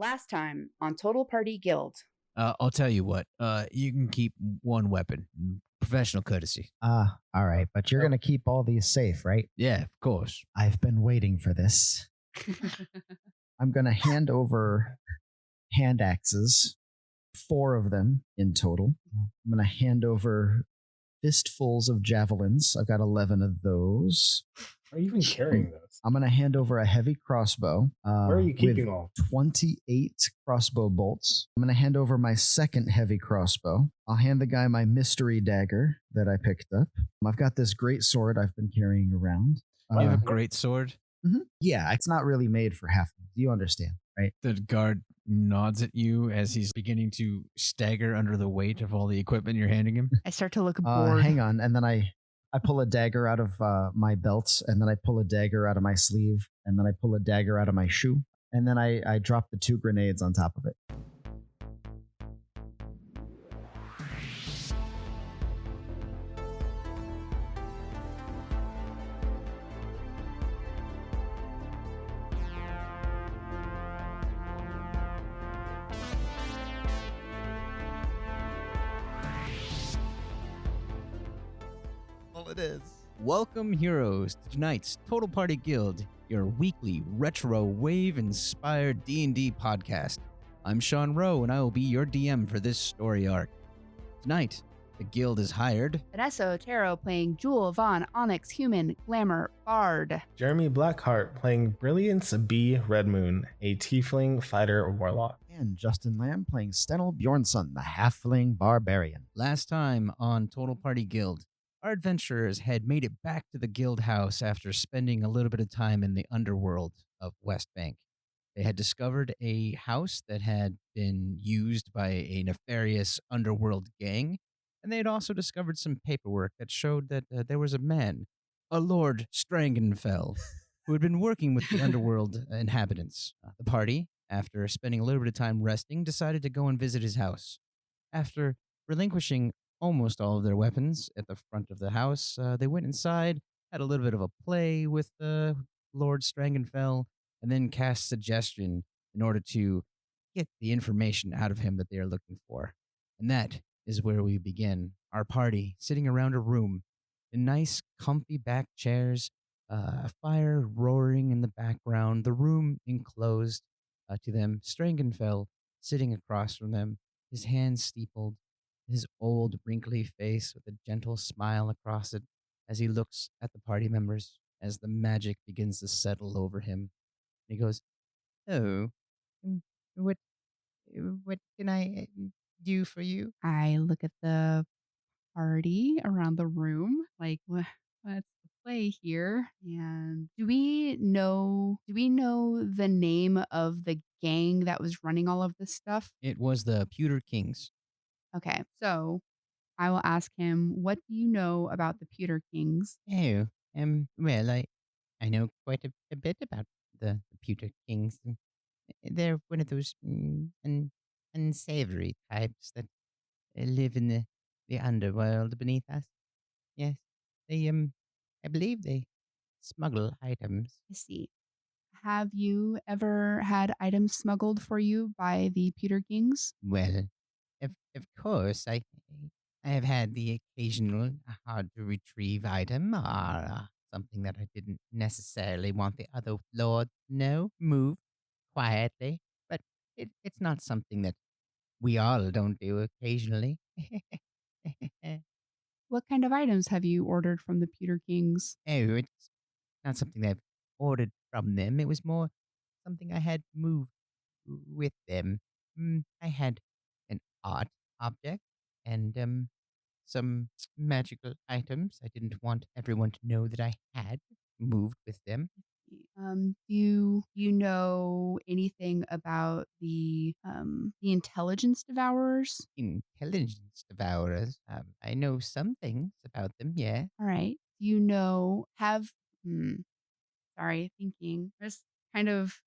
Last time on Total Party Guild. I'll tell you what. You can keep one weapon. Professional courtesy. All right. But you're going to keep all these safe, right? Yeah, of course. I've been waiting for this. I'm going to hand over hand axes, 4 of them in total. I'm going to hand over fistfuls of javelins. I've got 11 of those. Are you even carrying those? I'm going to hand over a heavy crossbow. Where are you keeping with all? 28 crossbow bolts. I'm going to hand over my second heavy crossbow. I'll hand the guy my mystery dagger that I picked up. I've got this great sword I've been carrying around. You have a great sword? Mm-hmm. Yeah, it's not really made for halflings. You understand, right? The guard nods at you as he's beginning to stagger under the weight of all the equipment you're handing him. I start to look bored. Hang on, and then I pull a dagger out of my belt, and then I pull a dagger out of my sleeve, and then I pull a dagger out of my shoe, and then I drop the 2 grenades on top of it. It is. Welcome, heroes, to tonight's Total Party Guild, your weekly retro wave-inspired D&D podcast. I'm Sean Rowe, and I will be your DM for this story arc. Tonight, the guild is hired Vanessa Otero playing Jewel Von Onyx Human Glamour Bard. Jeremy Blackheart playing Brilliance B. Redmoon, a tiefling fighter warlock. And Justin Lamb playing Stenel Bjornsson, the halfling barbarian. Last time on Total Party Guild, our adventurers had made it back to the guild house after spending a little bit of time in the underworld of West Bank. They had discovered a house that had been used by a nefarious underworld gang, and they had also discovered some paperwork that showed that there was a man, a Lord Strangenfell, who had been working with the underworld inhabitants. The party, after spending a little bit of time resting, decided to go and visit his house. After relinquishing almost all of their weapons at the front of the house, they went inside, had a little bit of a play with Lord Strangenfell, and then cast suggestion in order to get the information out of him that they are looking for. And that is where we begin. Our party sitting around a room in nice, comfy back chairs, a fire roaring in the background, the room enclosed to them. Strangenfell sitting across from them, his hands steepled, his old, wrinkly face with a gentle smile across it as he looks at the party members as the magic begins to settle over him. And he goes, "Oh, what can I do for you?" I look at the party around the room, like, what's the play here? And do we know the name of the gang that was running all of this stuff? It was the Pewter Kings. Okay, so I will ask him, what do you know about the Pewter Kings? Oh, well, I know quite a bit about the Pewter Kings. They're one of those unsavory types that live in the underworld beneath us. Yes, they I believe they smuggle items. I see. Have you ever had items smuggled for you by the Pewter Kings? Well, of course, I have had the occasional hard to retrieve item or something that I didn't necessarily want the other lord to know. Move quietly, but it's not something that we all don't do occasionally. What kind of items have you ordered from the Pewter Kings? Oh, it's not something I've ordered from them. It was more something I had moved with them. I had an art object and some magical items I didn't want everyone to know that I had moved with them. Do you know anything about the intelligence devourers? Intelligence devourers. I know some things about them, yeah. All right. Do you know sorry, thinking. Just kind of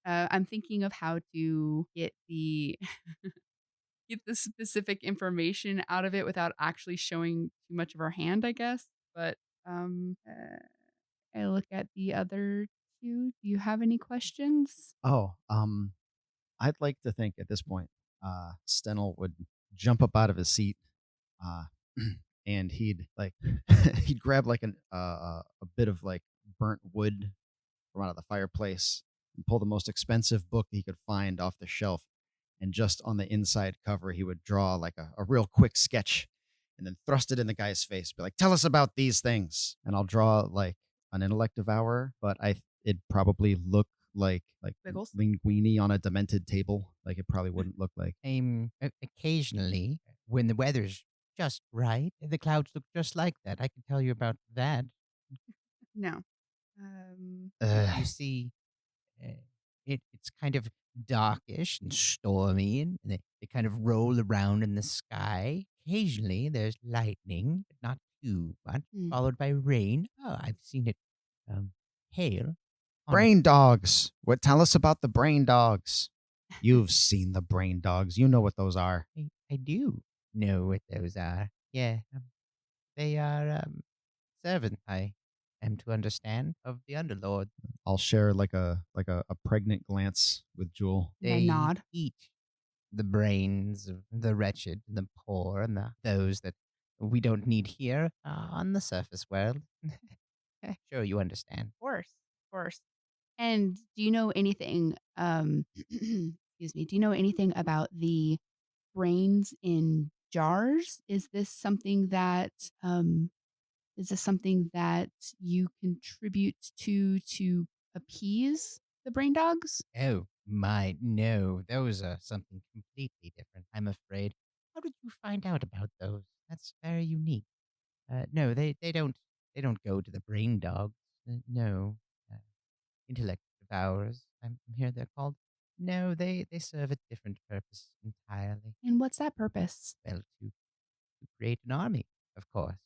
I'm thinking of how to get the get the specific information out of it without actually showing too much of our hand, I guess. But I look at the other two. Do you have any questions? Oh, I'd like to think at this point, Stennel would jump up out of his seat, uh, and he'd like he'd grab like a bit of like burnt wood from out of the fireplace and pull the most expensive book he could find off the shelf. And just on the inside cover, he would draw like a real quick sketch and then thrust it in the guy's face. Be like, tell us about these things. And I'll draw like an intellect devourer, but it'd probably look like Wiggles. linguini on a demented table. Like it probably wouldn't look like. Occasionally, when the weather's just right, the clouds look just like that. I can tell you about that. No. You see, uh, it's kind of darkish and stormy, and they kind of roll around in the sky. Occasionally, there's lightning, but not too much, Mm. followed by rain. Oh, I've seen it hail. Brain dogs. What? Tell us about the brain dogs. You've seen the brain dogs. You know what those are. I do know what those are. Yeah, they are servants, I am to understand, of the Underlord. I'll share like a pregnant glance with Jewel. And I They nod. eat the brains of the wretched, the poor, and those that we don't need here on the surface world. Sure, you understand. Of course. Of course. And do you know anything, excuse me, do you know anything about the brains in jars? Is this something that you contribute to appease the brain dogs? Oh, my, no, those are something completely different, I'm afraid. How did you find out about those? That's very unique. No, they don't go to the brain dogs. No. Uh, intellect devourers, I'm here they're called. No, they serve a different purpose entirely. And what's that purpose? Well, to create an army, of course,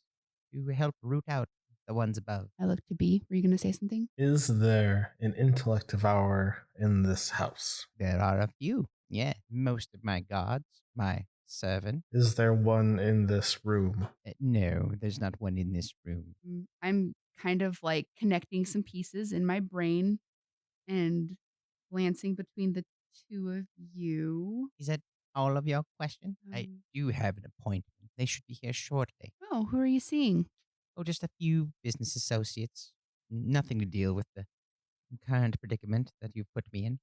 to help root out the ones above. I look to B. Were you going to say something? Is there an intellect devourer in this house? There are a few. Yeah, most of my gods, my servant. Is there one in this room? No, there's not one in this room. I'm kind of like connecting some pieces in my brain and glancing between the two of you. Is that all of your question? I Um, do have an appointment. They should be here shortly. Oh, who are you seeing? Oh, just a few business associates. Nothing to deal with the current predicament that you've put me in.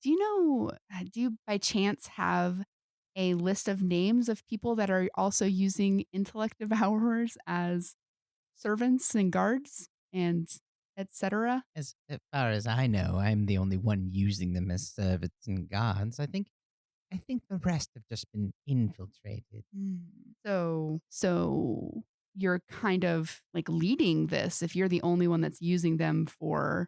Do you by chance have a list of names of people that are also using intellect devourers as servants and guards and etc.? As far as I know, I'm the only one using them as servants and gods. I think the rest have just been infiltrated. So you're kind of like leading this if you're the only one that's using them for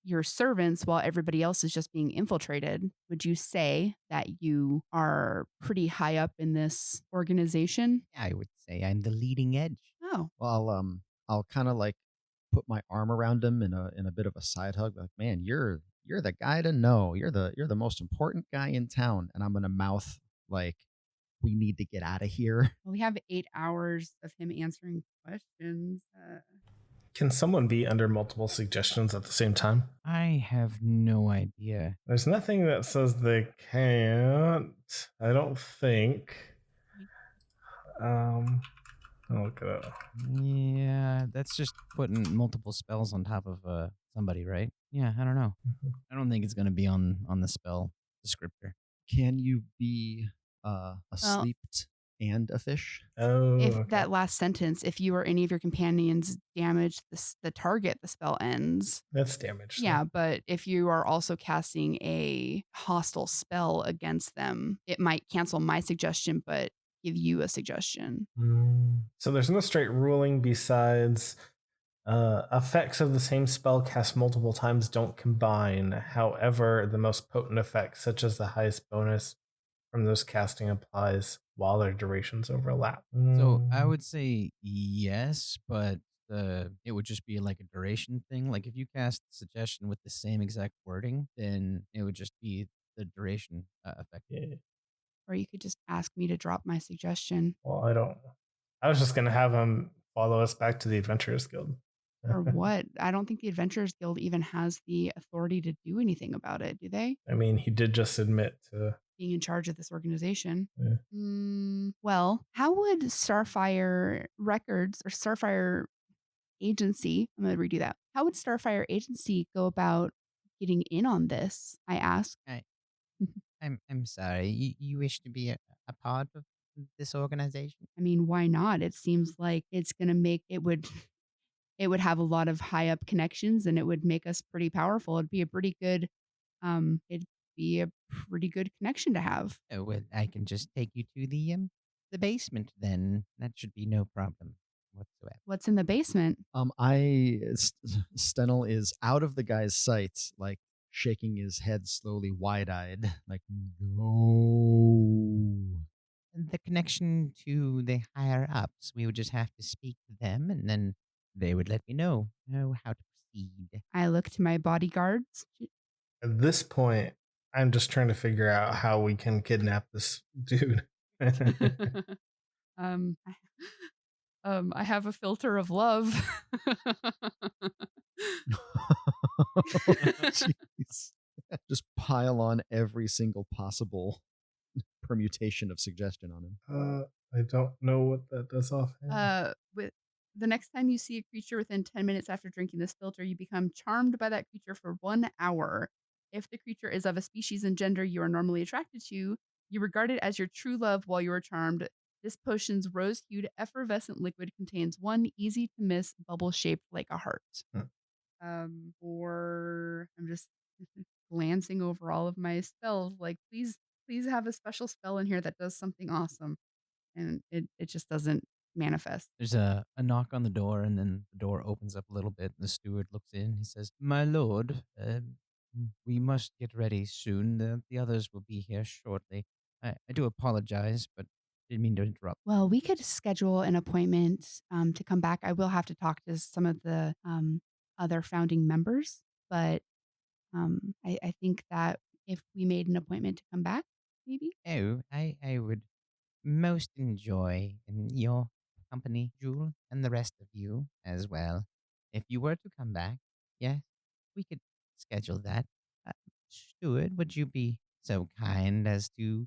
your servants while everybody else is just being infiltrated. Would you say that you are pretty high up in this organization? I would say I'm the leading edge. Oh, Well, I'll kind of like put my arm around him in a bit of a side hug. Like, man, you're the guy to know. You're the most important guy in town. And I'm gonna mouth like, we need to get out of here. well, we have 8 hours of him answering questions. Can someone be under multiple suggestions at the same time? I have no idea. There's nothing that says they can't. I don't think. I'll look it up. Yeah, that's just putting multiple spells on top of somebody, right? Yeah, I don't know. I don't think it's gonna be on the spell descriptor. Can you be asleep and a fish? Oh, If okay. that last sentence, if you or any of your companions damage the target, the spell ends. That's damage. so- Yeah, but if you are also casting a hostile spell against them, it might cancel my suggestion, but give you a suggestion. So there's no straight ruling besides effects of the same spell cast multiple times don't combine. However, the most potent effects, such as the highest bonus from those casting, applies while their durations overlap. So I would say yes, but it would just be like a duration thing. Like if you cast suggestion with the same exact wording, then it would just be the duration effect. Yeah. Or you could just ask me to drop my suggestion. Well, I don't. I was just gonna have him follow us back to the Adventurers Guild. Or what? I don't think the Adventurers Guild even has the authority to do anything about it, do they? I mean, he did just admit to. Being in charge of this organization. Yeah. Well, how would Starfire Records or Starfire Agency, I'm going to redo that. How would Starfire Agency go about getting in on this? I asked. I, I'm sorry. You wish to be a part of this organization? I mean, why not? It seems like it's going to make it would have a lot of high up connections and it would make us pretty powerful. It'd be a pretty good connection to have. Oh, well, I can just take you to the basement then. That should be no problem whatsoever. What's in the basement? Stenel is out of the guy's sight, like shaking his head slowly, wide-eyed, like no. The connection to the higher ups, we would just have to speak to them, and then they would let me know how to proceed. I look to my bodyguards. At this point, I'm just trying to figure out how we can kidnap this dude. I have a filter of love. Jeez. Just pile on every single possible permutation of suggestion on him. I don't know what that does offhand. With the next time you see a creature within 10 minutes after drinking this filter, you become charmed by that creature for 1 hour. If the creature is of a species and gender you are normally attracted to, you regard it as your true love while you are charmed. This potion's rose-hued effervescent liquid contains one easy-to-miss bubble shaped like a heart. Or I'm just glancing over all of my spells, like please have a special spell in here that does something awesome. And it just doesn't manifest. There's a knock on the door, and then the door opens up a little bit, and the steward looks in. He says, "My lord, we must get ready soon. The others will be here shortly. I do apologize, but didn't mean to interrupt." Well, we could schedule an appointment to come back. I will have to talk to some of the other founding members, but I think that if we made an appointment to come back, maybe. Oh, I would most enjoy in your company, Jewel, and the rest of you as well. If you were to come back, yes, we could schedule that. Steward, would you be so kind as to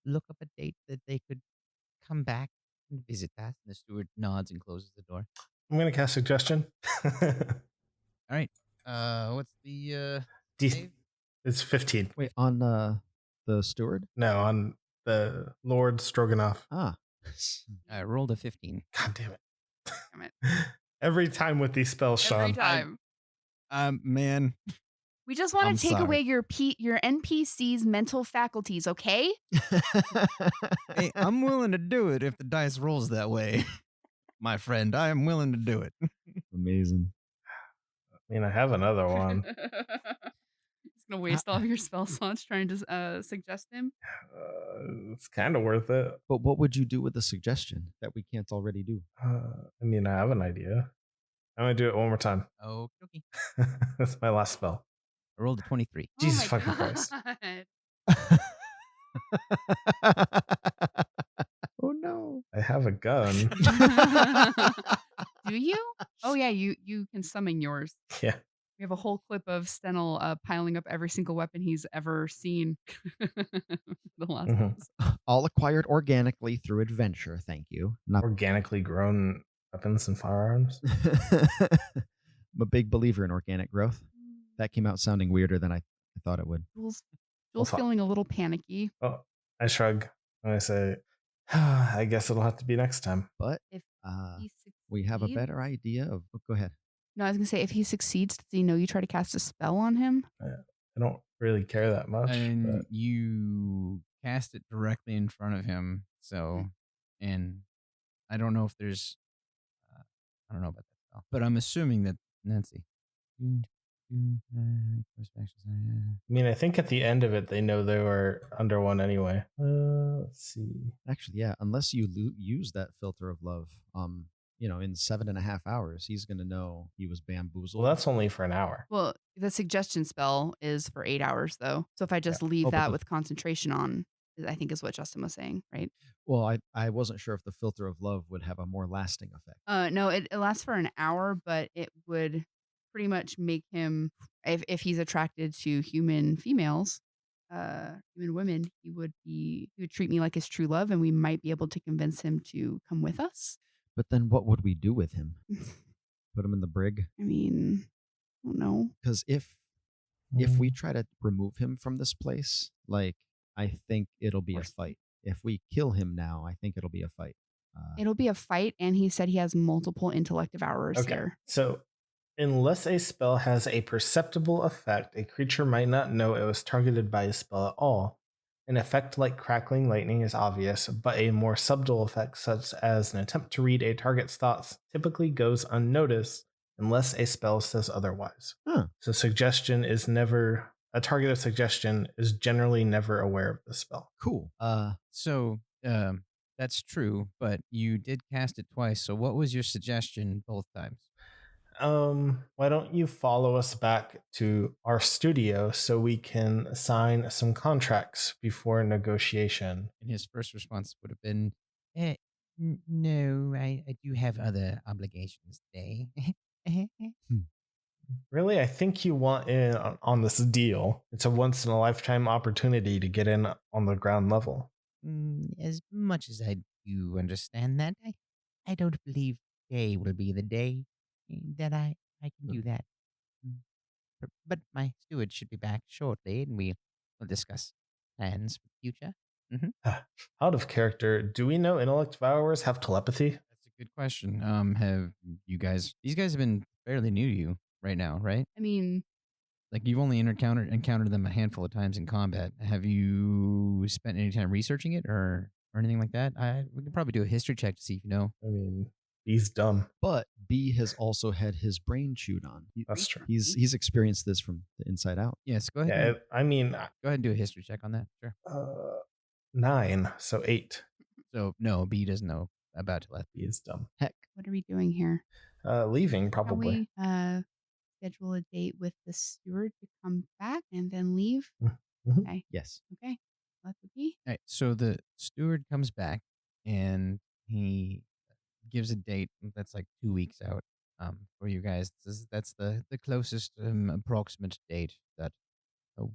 look up a date that they could come back and visit us? And the steward nods and closes the door. I'm going to cast suggestion. All right. What's the save? It's 15. Wait, on the steward? No, on the Lord Stroganoff. Ah. I rolled a 15. God damn it. Damn it. Every time with these spells, Sean. Every time. Man. We just want I'm to take sorry. away your NPC's mental faculties, okay? Hey, I'm willing to do it if the dice rolls that way. My friend, I am willing to do it. Amazing. I mean, I have another one. It's going to waste all of your spell slots trying to suggest him. It's kind of worth it. But what would you do with the suggestion that we can't already do? I mean, I have an idea. I'm going to do it one more time. Okay. That's my last spell. I rolled a 23. Jesus Oh my fucking Christ. Oh no. I have a gun. Do you? Oh yeah, you can summon yours. Yeah. We have a whole clip of Stenel piling up every single weapon he's ever seen. The last episode. All acquired organically through adventure, thank you. Not Organically grown weapons and firearms. I'm a big believer in organic growth. That came out sounding weirder than I thought it would. Jules feeling a little panicky. Oh, I shrug and I say, I guess it'll have to be next time. But If he we have a succeeds- better idea of... Oh, go ahead. No, I was gonna say if he succeeds, does he know you try to cast a spell on him? I don't really care that much. And But you cast it directly in front of him. So, and I don't know if there's, I don't know about that spell, but I'm assuming that, Nancy. I mean, I think at the end of it, they know they were under one anyway. Let's see. Actually, yeah, unless you use that filter of love, in 7.5 hours, he's going to know he was bamboozled. Well, that's only for an hour. Well, the suggestion spell is for 8 hours though. So if I just leave but that the- with concentration on, I think is what Justin was saying, right? Well, I wasn't sure if the filter of love would have a more lasting effect. No, it lasts for an hour, but it would pretty much make him, if he's attracted to human females, human women, he would treat me like his true love, and we might be able to convince him to come with us. But then what would we do with him? Put him in the brig? I mean, I don't know. Because if we try to remove him from this place, like, I think it'll be a fight. If we kill him now, I think it'll be a fight. It'll be a fight, and he said he has multiple intellect devourers here. So, unless a spell has a perceptible effect, a creature might not know it was targeted by a spell at all. An effect like crackling lightning is obvious, but a more subtle effect, such as an attempt to read a target's thoughts, typically goes unnoticed unless a spell says otherwise. So a target of suggestion is generally never aware of the spell. Cool. That's true, but you did cast it twice. So what was your suggestion both times? Why don't you follow us back to our studio so we can sign some contracts before negotiation? And his first response would have been, no, I do have other obligations today. Really? I think you want in on this deal. It's a once-in-a-lifetime opportunity to get in on the ground level. As much as I do understand that, I don't believe today will be the day that I can do that. But my steward should be back shortly, and we'll discuss plans for the future. Out of character, do we know intellect devourers have telepathy? That's a good question. Have you guys? These guys have been fairly new to you right now, right? I mean, like you've only encountered them a handful of times in combat. Have you spent any time researching it or anything like that? We could probably do a history check to see if you know. I mean, B's dumb. But B has also had his brain chewed on. That's true. He's experienced this from the inside out. Yes, go ahead. Yeah, I mean, go ahead and do a history check on that. Sure. 9, so 8. So no, B doesn't know about telepathy. B is dumb. Heck. what are we doing here? Leaving, probably. Can we schedule a date with the steward to come back and then leave? Mm-hmm. Okay. Yes. Okay. Let it be. All right, so the steward comes back and he gives a date that's like 2 weeks out for you guys. That's the closest approximate date that the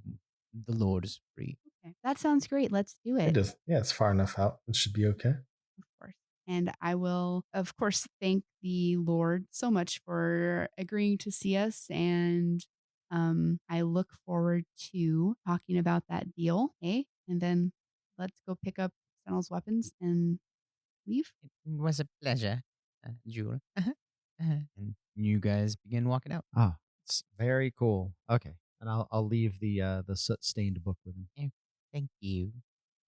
Lord is free. Okay. That sounds great. Let's do it. It is. Yeah, it's far enough out. It should be okay. Of course. And I will, of course, thank the Lord so much for agreeing to see us. And I look forward to talking about that deal. Okay. And then let's go pick up Sentinel's weapons and leave. It was a pleasure, Jewel. And you guys begin walking out. Ah, it's very cool. Okay. And I'll leave the soot-stained book with him. Thank you.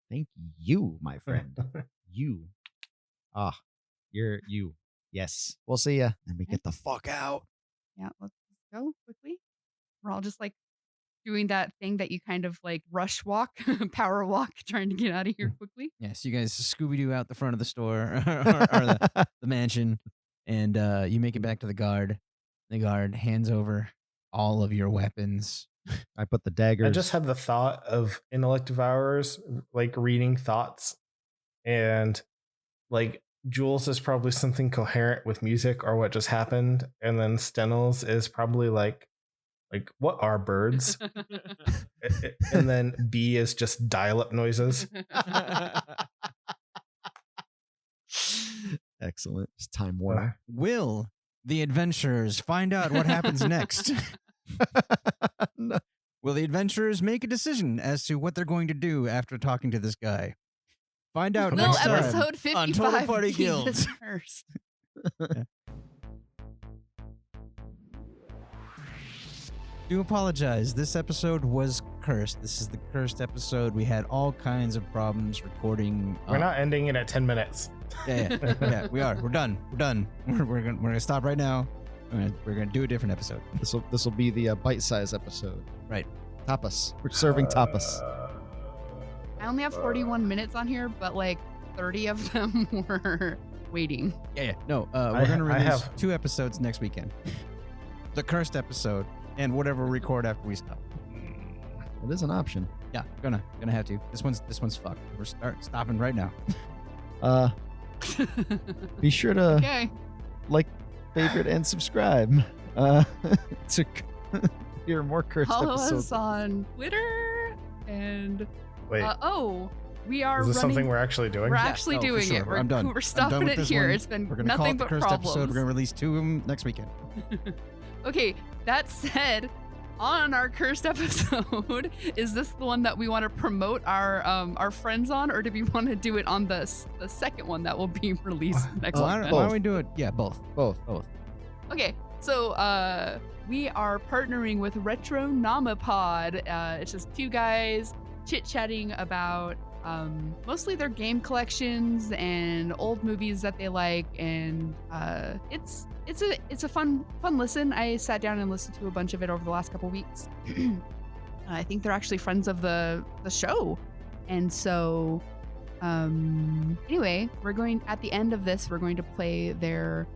Thank you, my friend. You. You're you. Yes. We'll see ya. And we get the fuck out. Yeah, let's go quickly. We're all just like doing that thing that you kind of like rush walk, power walk, trying to get out of here quickly. Yes, you guys Scooby-Doo out the front of the store or the mansion, and you make it back to the guard. The guard hands over all of your weapons. I put the daggers. I just had the thought of intellect devourers, like reading thoughts, and like Jules is probably something coherent with music or what just happened, and then Stenel's is probably like what are birds? And then B is just dial-up noises. Excellent. It's time warner. Will the adventurers find out what happens next? No. Will the adventurers make a decision as to what they're going to do after talking to this guy? Find out No, next time episode 55. on Total Party Guild. First. Do apologize. This episode was cursed. This is the cursed episode. We had all kinds of problems recording. We're not ending it at 10 minutes. Yeah, we are. We're done. We're gonna stop right now. We're gonna do a different episode. This will be the bite-size episode. Right. Tapas. We're serving tapas. I only have 41 minutes on here, but like 30 of them were waiting. Yeah. No, we're gonna release 2 episodes next weekend. The cursed episode and whatever we record after we stop. It is an option. Yeah, gonna have to. This one's fucked. We're stopping right now. Be sure to Okay. like, favorite, and subscribe to hear more cursed Follow episodes. us on Twitter and Wait, we are is this running. something we're actually doing? We're Yeah, actually no, for doing sure. it. I'm done. We're I'm stopping done with it this here. one. It's been We're gonna call nothing it the but cursed problems. episode. We're gonna release 2 of them next weekend. Okay, that said, on our cursed episode, is this the one that we want to promote our friends on, or do we want to do it on the second one that will be released next Why week? don't we do it? Yeah, both. Okay, so we are partnering with Retronomapod. It's just 2 guys chit-chatting about mostly their game collections and old movies that they like, and it's a fun listen. I sat down and listened to a bunch of it over the last couple weeks. I think they're actually friends of the show, and so anyway, at the end of this, we're going to play their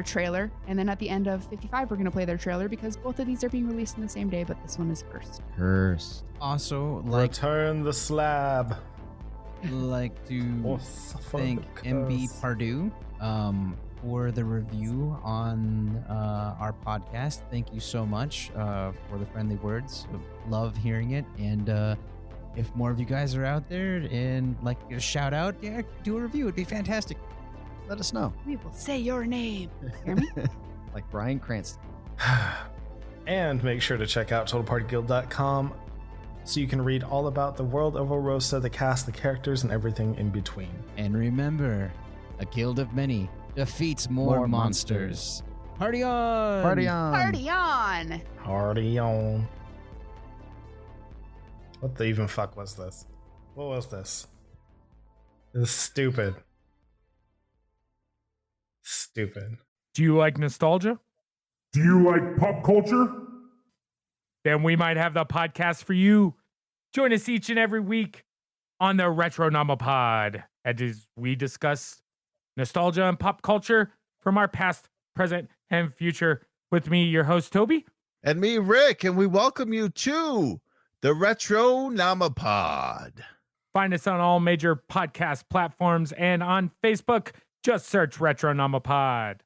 trailer, and then at the end of 55, we're going to play their trailer because both of these are being released in the same day, but this one is first. Cursed. Also, Return the slab. like to thank MB Pardue for the review on our podcast. Thank you so much for the friendly words. Love hearing it. And if more of you guys are out there and like to get a shout out, yeah, do a review. It'd be fantastic. Let us know. We will say your name. Hear me? Like Bryan Cranston. And make sure to check out TotalPartyGuild.com so you can read all about the world of Orosa, the cast, the characters, and everything in between. And remember, a guild of many defeats more monsters. Party on! Party on! Party on! Party on. What the even fuck was this? What was this? This is stupid. Stupid. Do you like nostalgia? Do you like pop culture? Then we might have the podcast for you. Join us each and every week on the Retronomapod as we discuss nostalgia and pop culture from our past, present, and future. With me, your host, Toby. And me, Rick, and we welcome you to the Retronomapod. Find us on all major podcast platforms and on Facebook. Just search Retronomapod.